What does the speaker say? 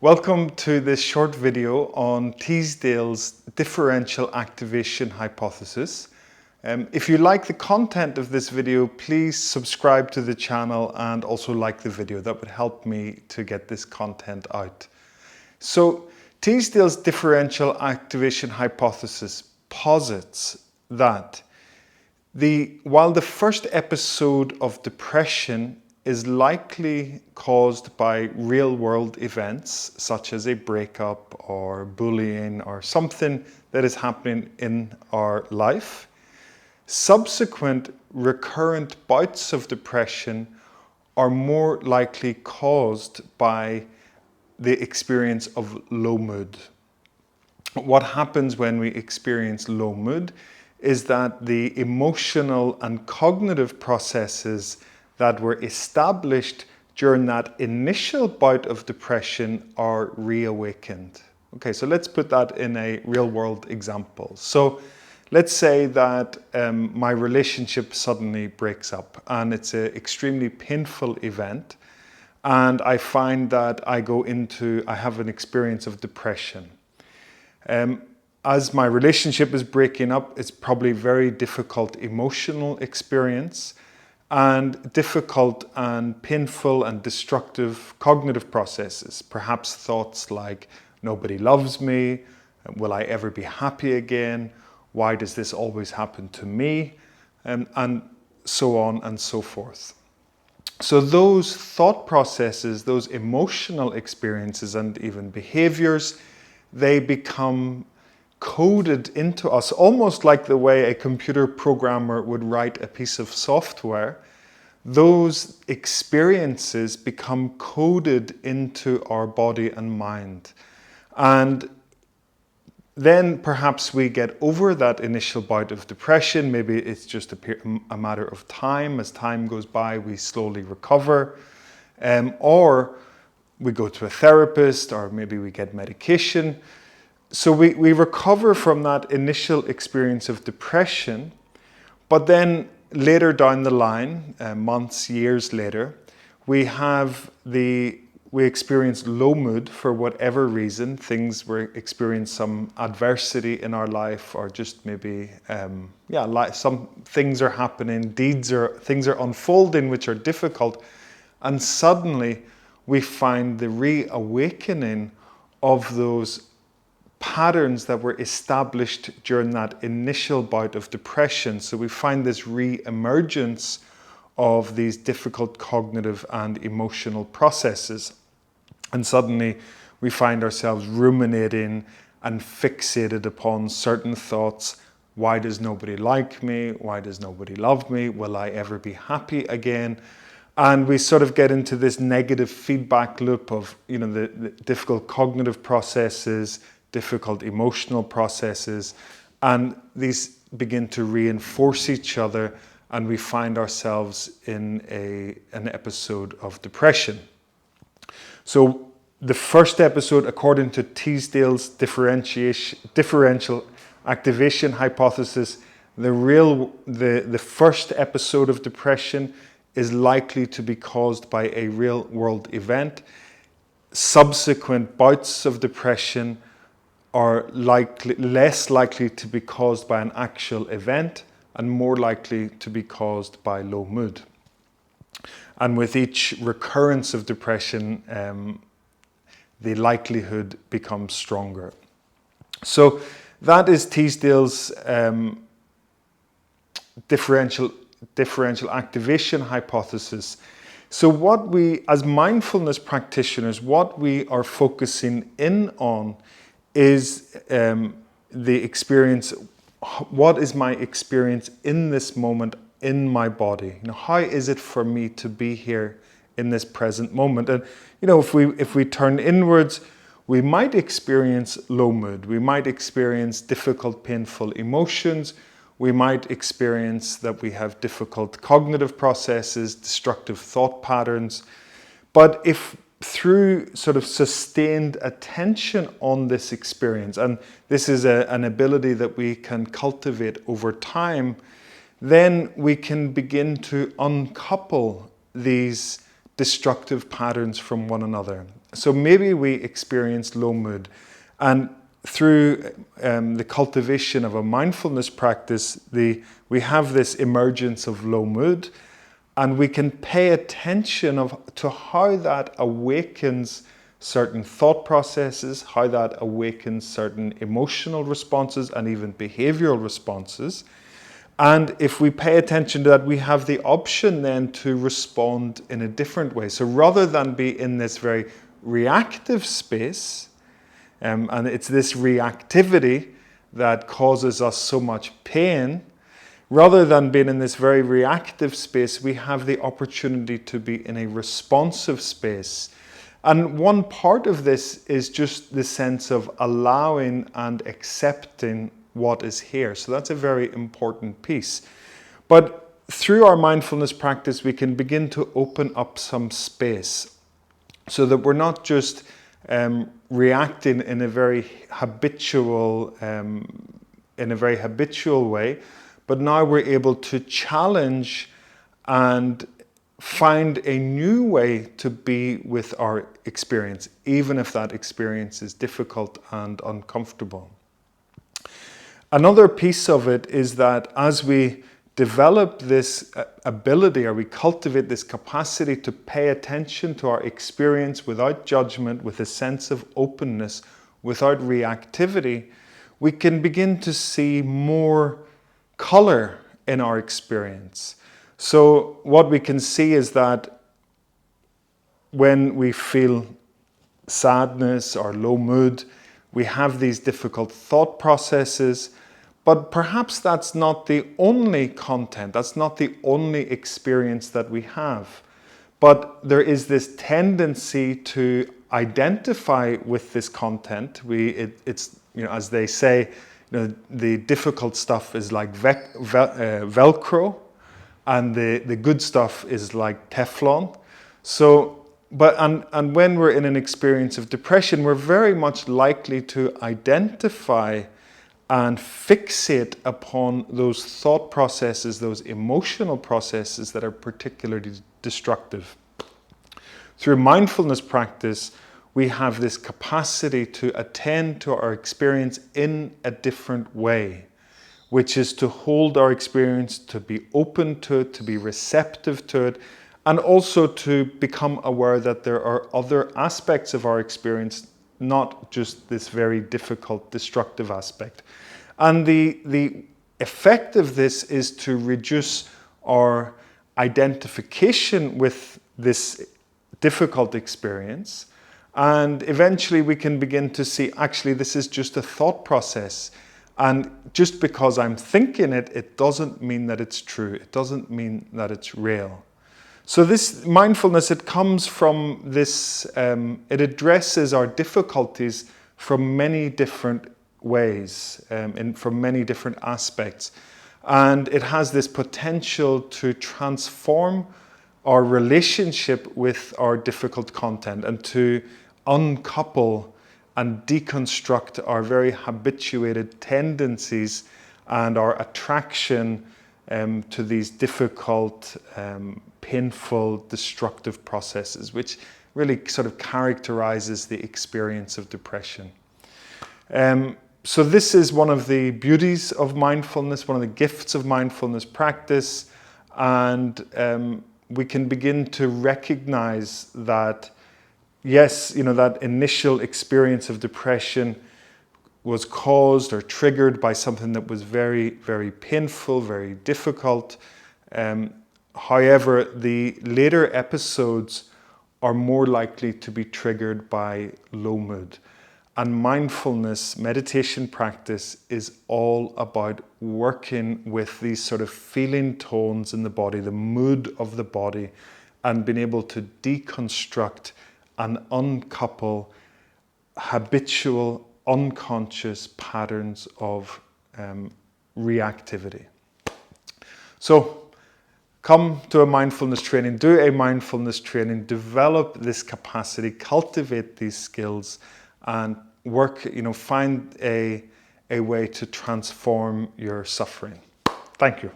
Welcome to this short video on Teasdales' differential activation hypothesis. If you like the content of this video, please subscribe to the channel and also like the video. That would help me to get this content out. So, Teasdales' differential activation hypothesis posits that while the first episode of depression is likely caused by real-world events such as a breakup or bullying or something that is happening in our life, subsequent recurrent bouts of depression are more likely caused by the experience of low mood. What happens when we experience low mood is that the emotional and cognitive processes that were established during that initial bout of depression are reawakened. Okay, so let's put that in a real-world example. So let's say that my relationship suddenly breaks up and it's an extremely painful event, and I find that I have an experience of depression. As my relationship is breaking up, it's probably a very difficult emotional experience and difficult and painful and destructive cognitive processes. Perhaps thoughts like, nobody loves me, will I ever be happy again, why does this always happen to me, and so on and so forth. So those thought processes, those emotional experiences and even behaviors, they become coded into us, almost like the way a computer programmer would write a piece of software. Those experiences become coded into our body and mind. And then perhaps we get over that initial bout of depression. Maybe it's just a matter of time. As time goes by, we slowly recover. Or we go to a therapist, or maybe we get medication. So we recover from that initial experience of depression, but then later down the line, months, years later, we experience low mood for whatever reason. We experience some adversity in our life, or just maybe, some things are happening, things are unfolding which are difficult, and suddenly we find the reawakening of those patterns that were established during that initial bout of depression. So we find this re-emergence of these difficult cognitive and emotional processes. And suddenly we find ourselves ruminating and fixated upon certain thoughts. Why does nobody like me? Why does nobody love me? Will I ever be happy again? And we sort of get into this negative feedback loop of, the difficult cognitive processes, difficult emotional processes, and these begin to reinforce each other, and we find ourselves in an episode of depression. So the first episode, according to Teasdales' differential activation hypothesis, the first episode of depression is likely to be caused by a real-world event. Subsequent bouts of depression are less likely to be caused by an actual event and more likely to be caused by low mood. And with each recurrence of depression, the likelihood becomes stronger. So that is Teasdales' differential activation hypothesis. So what we, as mindfulness practitioners, what we are focusing in on is the experience. What is my experience in this moment in my body? How is it for me to be here in this present moment? And if we turn inwards, we might experience low mood. We might experience difficult, painful emotions. We might experience that we have difficult cognitive processes, destructive thought patterns. But if through sort of sustained attention on this experience, and this is an ability that we can cultivate over time, then we can begin to uncouple these destructive patterns from one another. So maybe we experience low mood, and through the cultivation of a mindfulness practice, we have this emergence of low mood, and we can pay attention to how that awakens certain thought processes, how that awakens certain emotional responses and even behavioral responses. And if we pay attention to that, we have the option then to respond in a different way. So rather than be in this very reactive space, and it's this reactivity that causes us so much pain, rather than being in this very reactive space, we have the opportunity to be in a responsive space. And one part of this is just the sense of allowing and accepting what is here. So that's a very important piece. But through our mindfulness practice, we can begin to open up some space so that we're not just reacting in a very habitual way, but now we're able to challenge and find a new way to be with our experience, even if that experience is difficult and uncomfortable. Another piece of it is that as we develop this ability, or we cultivate this capacity to pay attention to our experience without judgment, with a sense of openness, without reactivity, we can begin to see more color in our experience. So what we can see is that when we feel sadness or low mood, we have these difficult thought processes, but perhaps that's not the only content, that's not the only experience that we have. But there is this tendency to identify with this content. It's as they say, the difficult stuff is like Velcro, and the good stuff is like Teflon. So, and when we're in an experience of depression, we're very much likely to identify and fixate upon those thought processes, those emotional processes that are particularly destructive. Through mindfulness practice, we have this capacity to attend to our experience in a different way, which is to hold our experience, to be open to it, to be receptive to it, and also to become aware that there are other aspects of our experience, not just this very difficult, destructive aspect. And the effect of this is to reduce our identification with this difficult experience, and eventually we can begin to see, actually, this is just a thought process. And just because I'm thinking it, it doesn't mean that it's true. It doesn't mean that it's real. So this mindfulness, it comes from this, it addresses our difficulties from many different ways, from many different aspects. And it has this potential to transform our relationship with our difficult content and to uncouple and deconstruct our very habituated tendencies and our attraction to these difficult, painful, destructive processes, which really sort of characterizes the experience of depression. So this is one of the beauties of mindfulness, one of the gifts of mindfulness practice, and we can begin to recognize that, yes, that initial experience of depression was caused or triggered by something that was very, very painful, very difficult. However, the later episodes are more likely to be triggered by low mood. And mindfulness meditation practice is all about working with these sort of feeling tones in the body, the mood of the body, and being able to deconstruct and uncouple habitual, unconscious patterns of reactivity. So come to a mindfulness training, do a mindfulness training, develop this capacity, cultivate these skills, and work, find a way to transform your suffering. Thank you.